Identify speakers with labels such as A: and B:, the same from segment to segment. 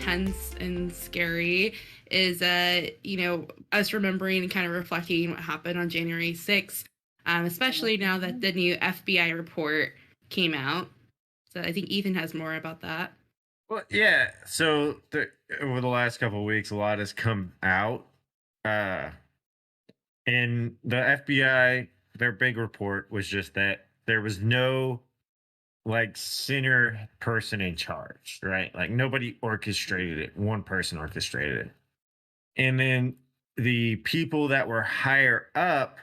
A: tense and scary is, us remembering and kind of reflecting what happened on January 6th, especially now that the new FBI report came out. So I think Ethan has more about that.
B: Well, yeah. So over the last couple of weeks, a lot has come out. Uh, and the FBI, their big report was just that there was no like center person in charge, right? Like nobody orchestrated it. One person orchestrated it. And then the people that were higher up,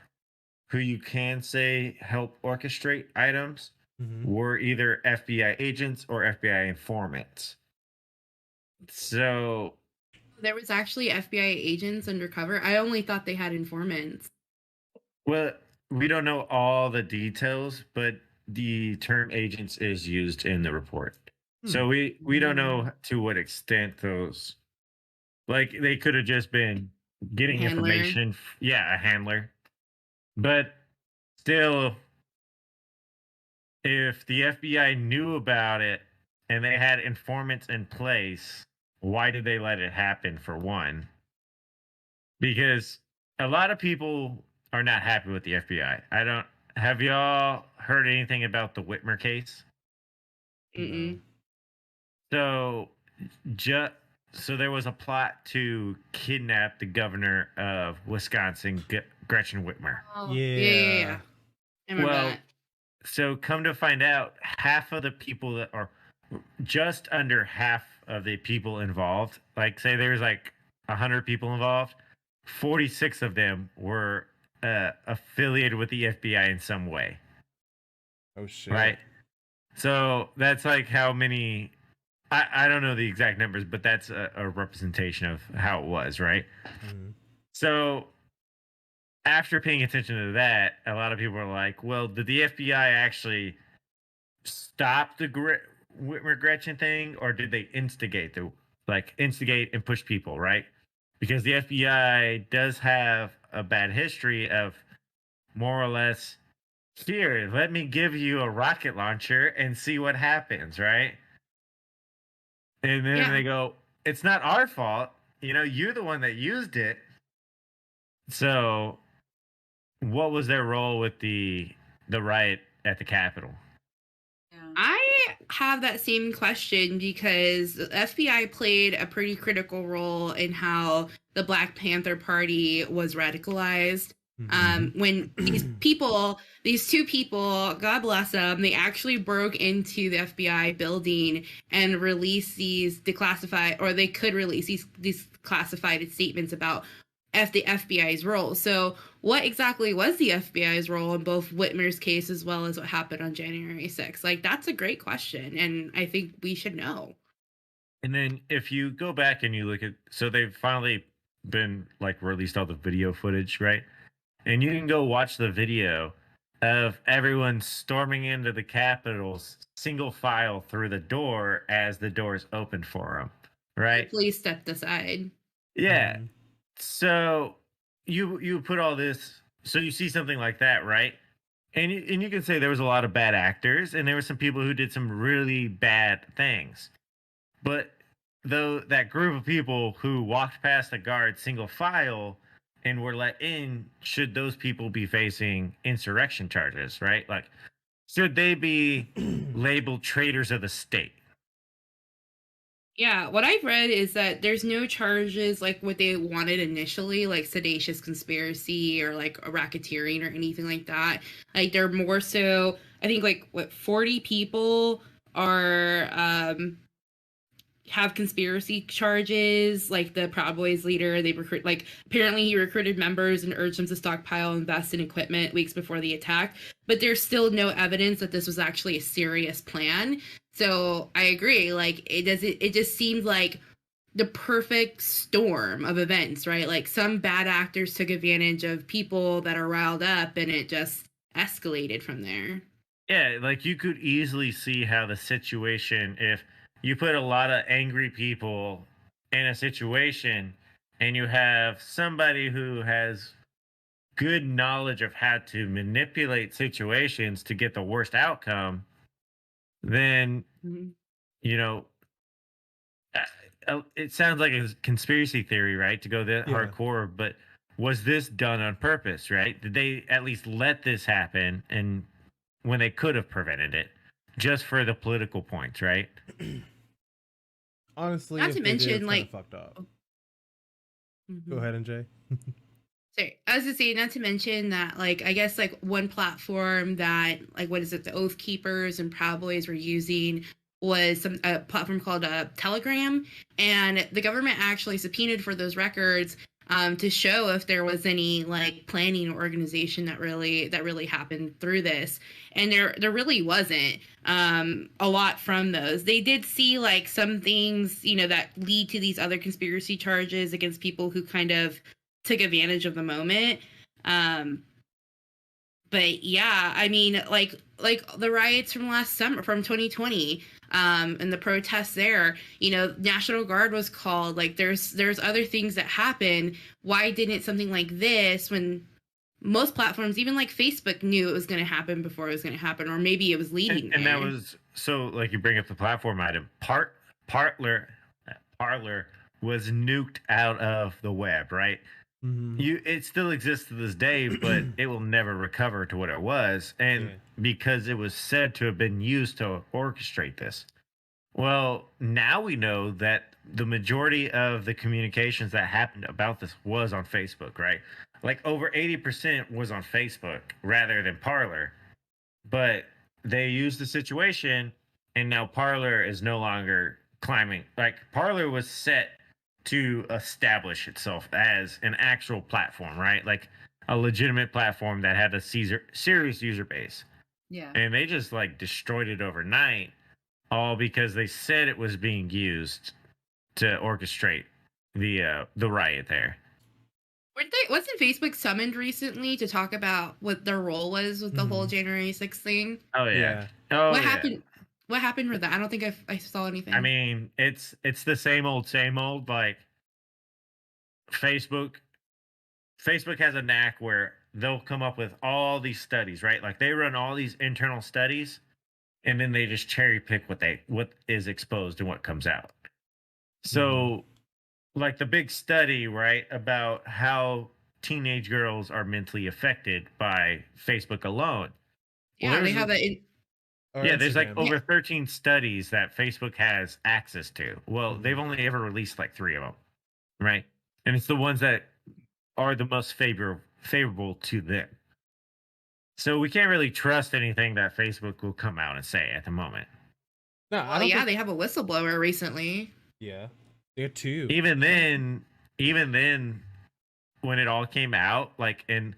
B: who you can say help orchestrate items,
C: Mhm.
B: were either FBI agents or FBI informants. So,
A: There was actually FBI agents undercover. I only thought they had informants.
B: well, we don't know all the details, but the term agents is used in the report. So we don't know to what extent those, like, they could have just been getting
A: Handler.
B: information. Yeah, a handler. But still, if the FBI knew about it and they had informants in place, why did they let it happen, for one? Because a lot of people are not happy with the FBI. I don't have y'all heard anything about the Whitmer case?
C: No.
A: Mm-mm.
B: So just so there was a plot to kidnap the governor of Wisconsin, Gretchen Whitmer.
A: Oh,
C: Yeah.
A: I remember
B: Well,
A: that.
B: so come to find out, half of the people that are just under half of the people involved, like say there's like 100 people involved, 46 of them were affiliated with the FBI in some way,
C: Oh shit.
B: right? So that's like how many, I don't know the exact numbers, but that's a representation of how it was, right?
C: Mhm.
B: So after paying attention to that, a lot of people are like, well, did the FBI actually stop the Whitmer Gretchen thing, or did they instigate and push people, right? Because the FBI does have a bad history of more or less, here, let me give you a rocket launcher and see what happens, right? And then
A: Yeah.
B: they go, it's not our fault. You're the one that used it. So what was their role with the riot at the Capitol?
A: I have that same question because the FBI played a pretty critical role in how the Black Panther Party was radicalized. When these two people, God bless them, they actually broke into the FBI building and released these declassified, or they could release these classified statements about the FBI's role. So, what exactly was the FBI's role in both Whitmer's case as well as what happened on January 6th? Like, that's a great question, and I think we should know.
B: And then if you go back and you look at, so they've finally been like released all the video footage, right? And you can go watch the video of everyone storming into the Capitol's single file through the door as the doors opened for them, right?
A: Please step aside.
B: Yeah.
C: Mhm.
B: So you put all this, so you see something like that, right? And you can say there was a lot of bad actors and there were some people who did some really bad things. But though that group of people who walked past the guard single file and were let in, should those people be facing insurrection charges, right? Like, should they be labeled traitors of the state?
A: Yeah, what I've read is that there's no charges like what they wanted initially, like seditious conspiracy or like a racketeering or anything like that. Like they're more so, I think like what 40 people are have conspiracy charges, like the Proud Boys leader. They recruit, like, apparently he recruited members and urged them to stockpile and invest in equipment weeks before the attack. But there's still no evidence that this was actually a serious plan. So I agree. Like, it just seemed like the perfect storm of events, right? Like, some bad actors took advantage of people that are riled up and it just escalated from there.
B: Yeah, like you could easily see how the situation, if you put a lot of angry people in a situation and you have somebody who has good knowledge of how to manipulate situations to get the worst outcome, then,
A: Mhm.
B: you know, uh, it sounds like a conspiracy theory, right? To go that
C: Yeah.
B: hardcore, but was this done on purpose, right? Did they at least let this happen and when they could have prevented it just for the political points, right?
C: Honestly,
A: Not
C: if
A: to
C: they did,
A: mention,
C: it's kind of
A: like,
C: fucked up. Go
A: mhm.
C: ahead, NJ.
A: Sorry, I was gonna say, not to mention that, like, I guess, like, one platform that, like, what is it, the Oath Keepers and Proud Boys were using was a platform called Telegram, and the government actually subpoenaed for those records to show if there was any like planning or organization that really happened through this, and there really wasn't a lot from those. They did see like some things, that lead to these other conspiracy charges against people who kind of took advantage of the moment. Um, but yeah, I mean, like the riots from last summer, from 2020, and the protests there. National Guard was called. Like, there's other things that happen. Why didn't something like this, when most platforms, even like Facebook, knew it was going to happen before it was going to happen, or maybe it was leading
B: And that
A: there.
B: was so like you bring up the platform item. Parler was nuked out of the web, right?
C: Mm-hmm.
B: It still exists to this day, but it will never recover to what it was, and
C: Yeah.
B: because it was said to have been used to orchestrate this. Well, now we know that the majority of the communications that happened about this was on Facebook, right? Like over 80% was on Facebook rather than Parler. But they used the situation, and now Parler is no longer climbing. Like Parler was set to establish itself as an actual platform, right? Like a legitimate platform that had a serious user base.
A: Yeah.
B: And they just like destroyed it overnight, all because they said it was being used to orchestrate the riot there.
A: Wasn't Facebook summoned recently to talk about what their role was with the whole January 6th thing?
B: Oh yeah.
C: Yeah.
B: Oh
A: What
B: yeah.
A: happened? What happened with that? I don't think I saw anything.
B: I mean, it's the same old, same old. Like Facebook Facebook has a knack where they'll come up with all these studies, right? Like they run all these internal studies and then they just cherry pick what is exposed and what comes out. So like the big study, right, about how teenage girls are mentally affected by Facebook alone. Well,
A: yeah, they
B: there's
A: have that.
B: yeah, there's like
C: Instagram.
B: over 13 studies that Facebook has access to. Well,
C: Mhm.
B: they've only ever released like 3 of them, right? And it's the ones that are the most favorable to them. So we can't really trust anything that Facebook will come out and say at the moment.
C: No,
A: Well,
C: I don't
A: yeah,
C: think.
A: they have a whistleblower recently.
C: Yeah, they had two.
B: Even then, even then when it all came out, like, and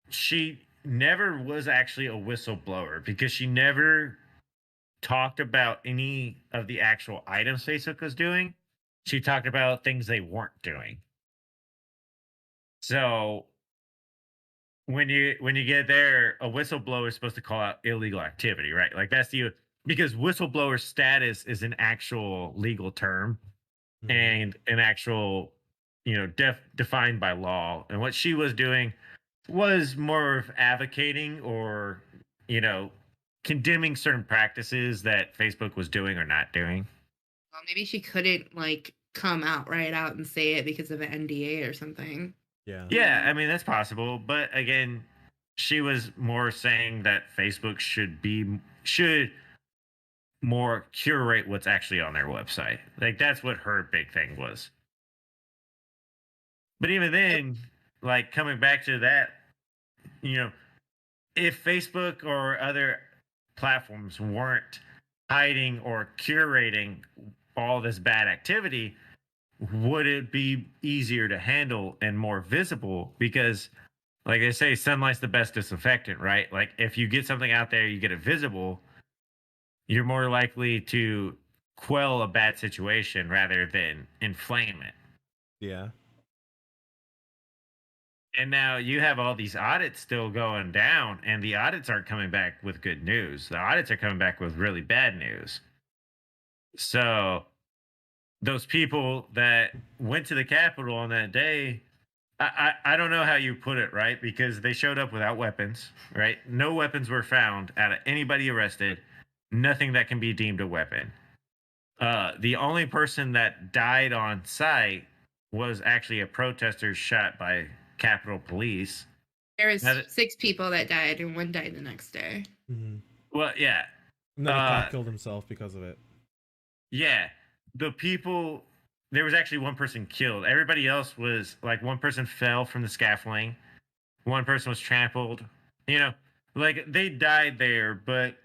B: she never was actually a whistleblower because she never talked about any of the actual items Facebook was doing. She talked about things they weren't doing. So when you get there, a whistleblower is supposed to call out illegal activity, right? Like that's the because whistleblower status is an actual legal term
C: Mhm.
B: and an actual, defined by law. And what she was doing was more of advocating or, you know, condemning certain practices that Facebook was doing or not doing.
A: Well, maybe she couldn't like come out right out and say it because of an NDA or something.
C: Yeah.
B: Yeah, I mean that's possible, but again, she was more saying that Facebook should more curate what's actually on their website. Like that's what her big thing was. But even then, like coming back to that, you know, if Facebook or other platforms weren't hiding or curating all this bad activity, would it be easier to handle and more visible? Because, like they say, sunlight's the best disinfectant, right? Like if you get something out there, you get it visible, you're more likely to quell a bad situation rather than inflame it.
C: Yeah.
B: And now you have all these audits still going down, and the audits aren't coming back with good news. The audits are coming back with really bad news. So those people that went to the Capitol on that day, I don't know how you put it, right? Because they showed up without weapons, right? No weapons were found out of anybody arrested. Nothing that can be deemed a weapon. The only person that died on site was actually a protester shot by Capitol Police.
A: There was
B: Now
A: 6 people that died, and 1 died the next day.
C: Mm-hmm.
B: Well, yeah.
C: And then a cop killed himself because of it.
B: Yeah. The people, there was actually 1 person killed. Everybody else was like 1 person fell from the scaffolding, 1 person was trampled. You know, like they died there, but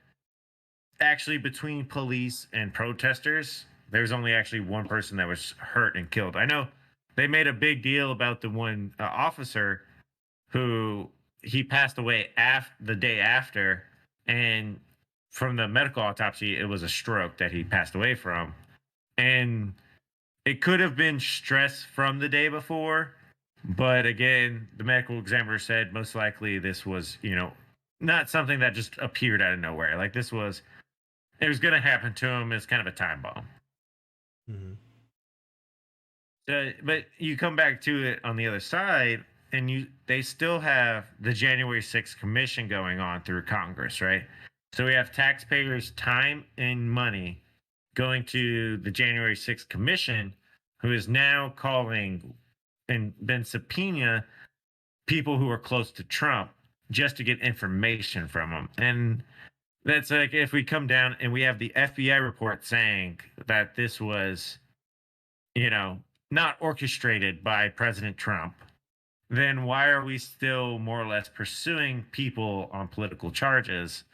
B: actually between police and protesters, there was only actually 1 person that was hurt and killed. I know they made a big deal about the one officer who he passed away the day after, and from the medical autopsy, it was a stroke that he passed away from, and it could have been stress from the day before, but again, the medical examiner said most likely this was, not something that just appeared out of nowhere. Like it was going to happen to him. It's kind of a time bomb.
C: Mm-hmm.
B: But you come back to it on the other side, and they still have the January 6th commission going on through Congress, right? So we have taxpayers' time and money going to the January 6th commission, who is now calling and been subpoena people who are close to Trump just to get information from them. And that's like, if we come down and we have the FBI report saying that this was, not orchestrated by President Trump, then why are we still more or less pursuing people on political charges?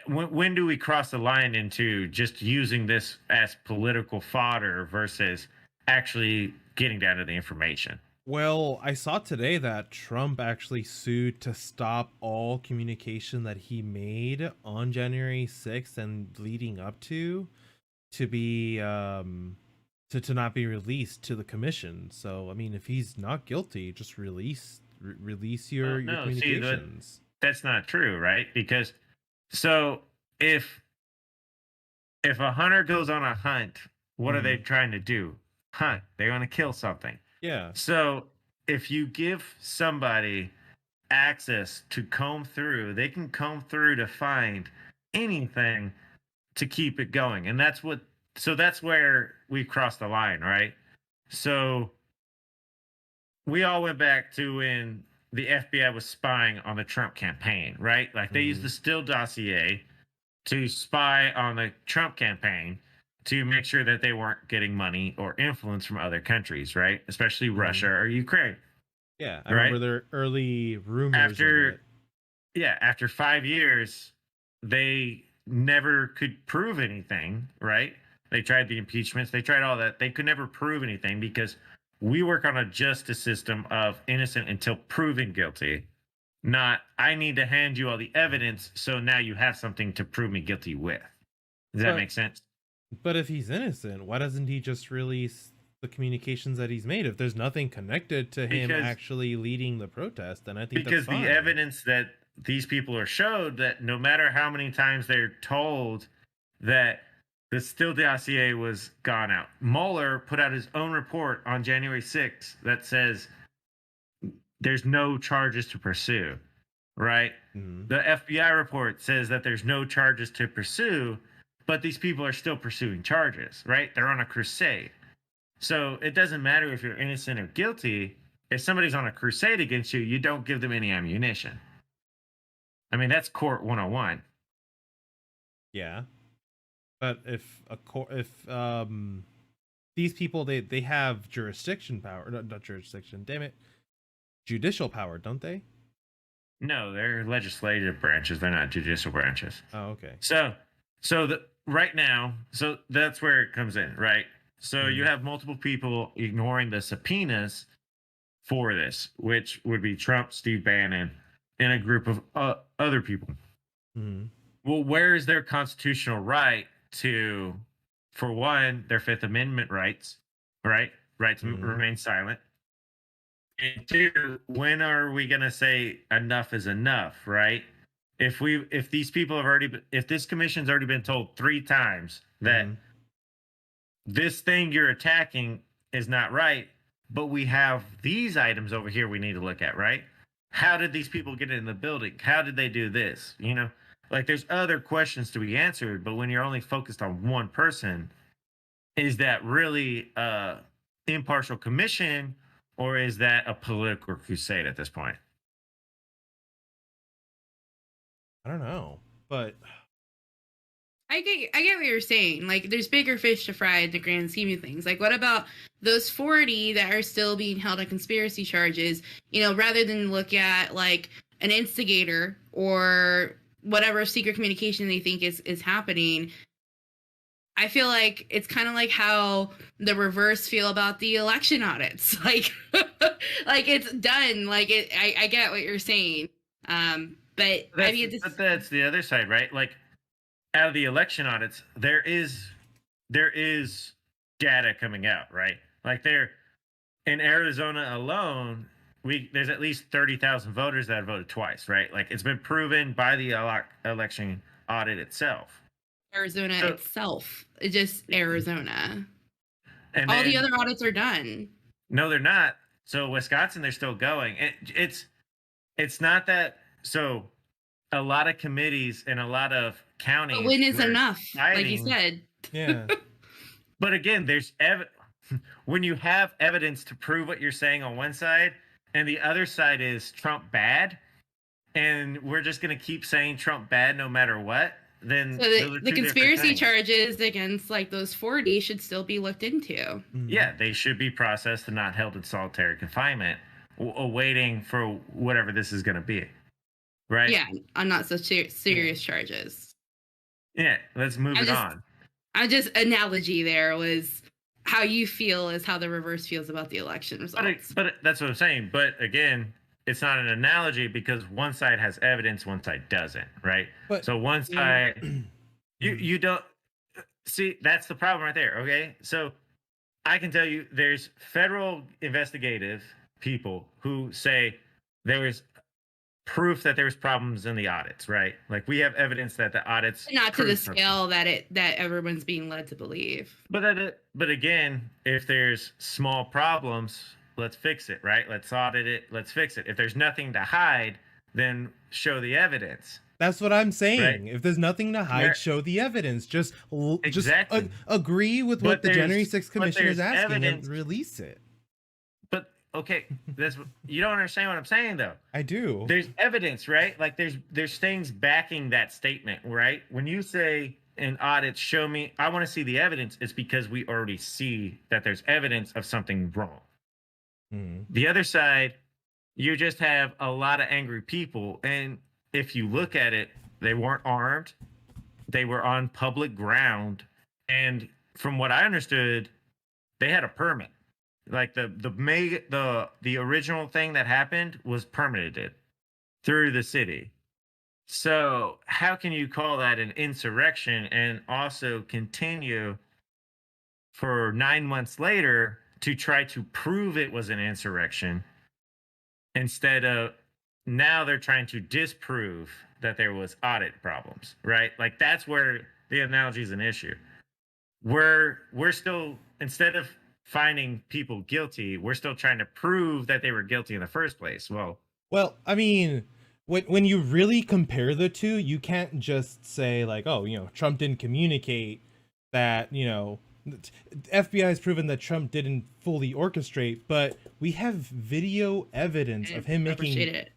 B: When do we cross the line into just using this as political fodder versus actually getting down to the information?
C: Well, I saw today that Trump actually sued to stop all communication that he made on January 6th and leading up to be to not be released to the commission. So, I mean, if he's not guilty, just release your communications.
B: See, that's not true, right? Because so if a hunter goes on a hunt, what are they trying to do? Hunt. They want to kill something.
C: Yeah.
B: So if you give somebody access to comb through, they can comb through to find anything to keep it going. And that's where we crossed the line, right? So we all went back to when the FBI was spying on the Trump campaign, right? Like they used the Steele dossier to spy on the Trump campaign to make sure that they weren't getting money or influence from other countries, right? Especially Russia or Ukraine.
C: Yeah, I remember their early rumors of it.
B: Yeah, after 5 years, they never could prove anything, right? They tried the impeachments, they tried all that. They could never prove anything because we work on a justice system of innocent until proven guilty. Not, I need to hand you all the evidence, so now you have something to prove me guilty with. Does that make sense?
C: But if he's innocent, why doesn't he just release the communications that he's made? If there's nothing connected to him actually leading the protest, then I think
B: because
C: that's fine.
B: The evidence that these people are showed that no matter how many times they're told that the Steele dossier was gone out, Mueller put out his own report on January 6th that says there's no charges to pursue, right? The FBI report says that there's no charges to pursue, but these people are still pursuing charges, right? They're on a crusade. So it doesn't matter if you're innocent or guilty. If somebody's on a crusade against you, you don't give them any ammunition. I mean, that's court 101.
C: Yeah. But if these people, they have jurisdiction power, not jurisdiction, damn it, judicial power, don't they?
B: No, they're legislative branches. They're not judicial branches.
C: Oh, okay.
B: So right now, so that's where it comes in, right? So you have multiple people ignoring the subpoenas for this, which would be Trump, Steve Bannon, and a group of other people. Well, where is their constitutional right to, for one, their Fifth Amendment rights, right? Right to remain silent. And two, when are we going to say enough is enough, right? If this commission's already been told 3 times that this thing you're attacking is not right, but we have these items over here we need to look at, right? How did these people get in the building? How did they do this? Like there's other questions to be answered, but when you're only focused on one person, is that really impartial commission, or is that a political crusade at this point?
C: I don't know, but
A: I get what you're saying. Like, there's bigger fish to fry in the grand scheme of things. Like, what about those 40 that are still being held on conspiracy charges? You know, rather than look at like an instigator or whatever secret communication they think is happening. I feel like it's kind of like how the reverse feel about the election audits. Like, like it's done. Like I get what you're saying. But I mean,
B: But that's the other side, right? Like out of the election audits, there is data coming out, right? Like there in Arizona alone, there's at least 30,000 voters that have voted twice, right? Like it's been proven by the election audit itself.
A: Arizona itself, it's just Arizona.
B: And
A: all the other audits are done.
B: No, they're not. So Wisconsin, they're still going. It's not that. So a lot of committees and a lot of counties.
A: But when is enough? Like you said.
C: Yeah.
B: But again, there's when you have evidence to prove what you're saying on one side, and the other side is Trump bad, and we're just gonna keep saying Trump bad no matter what. Then
A: so the conspiracy charges against like those 40 should still be looked into.
C: Mm-hmm.
B: Yeah, they should be processed and not held in solitary confinement, awaiting for whatever this is going to be. Right?
A: Yeah, on not so serious charges.
B: Yeah, let's move on.
A: I just analogy there was how you feel is how the reverse feels about the election results.
B: But that's what I'm saying. But again, it's not an analogy because one side has evidence, one side doesn't, right?
C: But,
B: so one side, you don't see, that's the problem right there. Okay, so I can tell you, there's federal investigative people who say there was proof that there was problems in the audits, right? Like we have evidence that the audits,
A: not to the scale that everyone's being led to believe.
B: But again, if there's small problems, let's fix it, right? Let's audit it. Let's fix it. If there's nothing to hide, then show the evidence.
C: That's what I'm saying.
B: Right?
C: If there's nothing to hide, show the evidence. Just agree with what the January 6th Commission is asking and release it.
B: But okay, you don't understand what I'm saying, though.
C: I do.
B: There's evidence, right? Like there's things backing that statement, right? When you say in audits, show me, I want to see the evidence, it's because we already see that there's evidence of something wrong. The other side, you just have a lot of angry people. And if you look at it, they weren't armed. They were on public ground. And from what I understood, they had a permit. Like the original thing that happened was permitted through the city. So how can you call that an insurrection and also continue for 9 months later to try to prove it was an insurrection instead of now they're trying to disprove that there was audit problems, right? Like that's where the analogy is an issue. We're still, instead of finding people guilty, we're still trying to prove that they were guilty in the first place. Well,
C: I mean, when you really compare the two, you can't just say like, oh, Trump didn't communicate that, FBI has proven that Trump didn't fully orchestrate, but we have video evidence of him making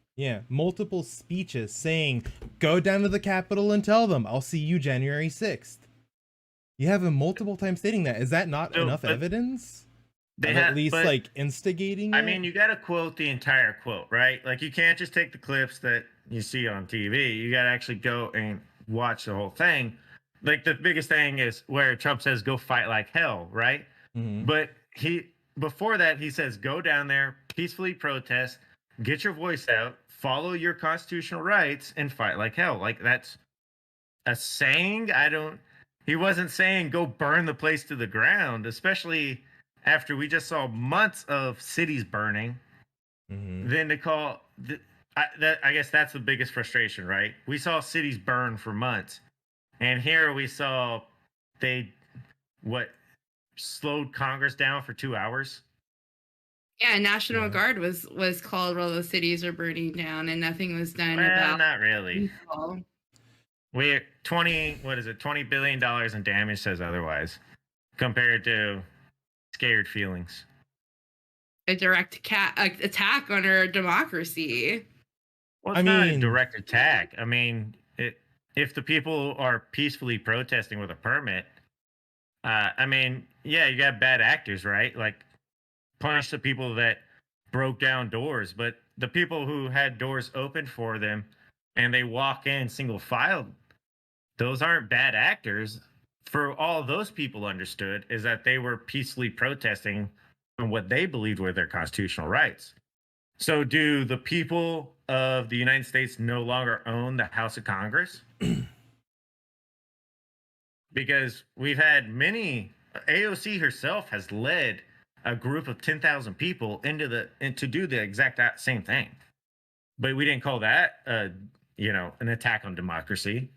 C: multiple speeches saying, go down to the Capitol and tell them, I'll see you January 6th. You have him multiple times stating that. Is that not enough evidence? At least like instigating
B: I mean, you got to quote the entire quote, right? Like you can't just take the clips that you see on TV. You got to actually go and watch the whole thing. Like the biggest thing is where Trump says, go fight like hell, right?
C: Mm-hmm.
B: But before that, he says, go down there, peacefully protest, get your voice out, follow your constitutional rights, and fight like hell. Like that's a saying. He wasn't saying go burn the place to the ground, especially after we just saw months of cities burning.
C: Mm-hmm.
B: Then to call I guess that's the biggest frustration, right? We saw cities burn for months. And here we saw they slowed Congress down for 2 hours.
A: Yeah, National Guard was called while those cities are burning down, and nothing was done about.
B: Not really. We 20 what is it? $20 billion in damage says otherwise, compared to scared feelings.
A: A direct attack on our democracy.
B: Well, it's not a direct attack. I mean, if the people are peacefully protesting with a permit, I mean, yeah, you got bad actors, right? Like, punish the people that broke down doors, but the people who had doors open for them and they walk in single file, those aren't bad actors. For all those people understood is that they were peacefully protesting on what they believed were their constitutional rights. So, do the people of the United States no longer own the House of Congress? Because we've had many. AOC herself has led a group of 10,000 people to do the exact same thing, but we didn't call that an attack on democracy.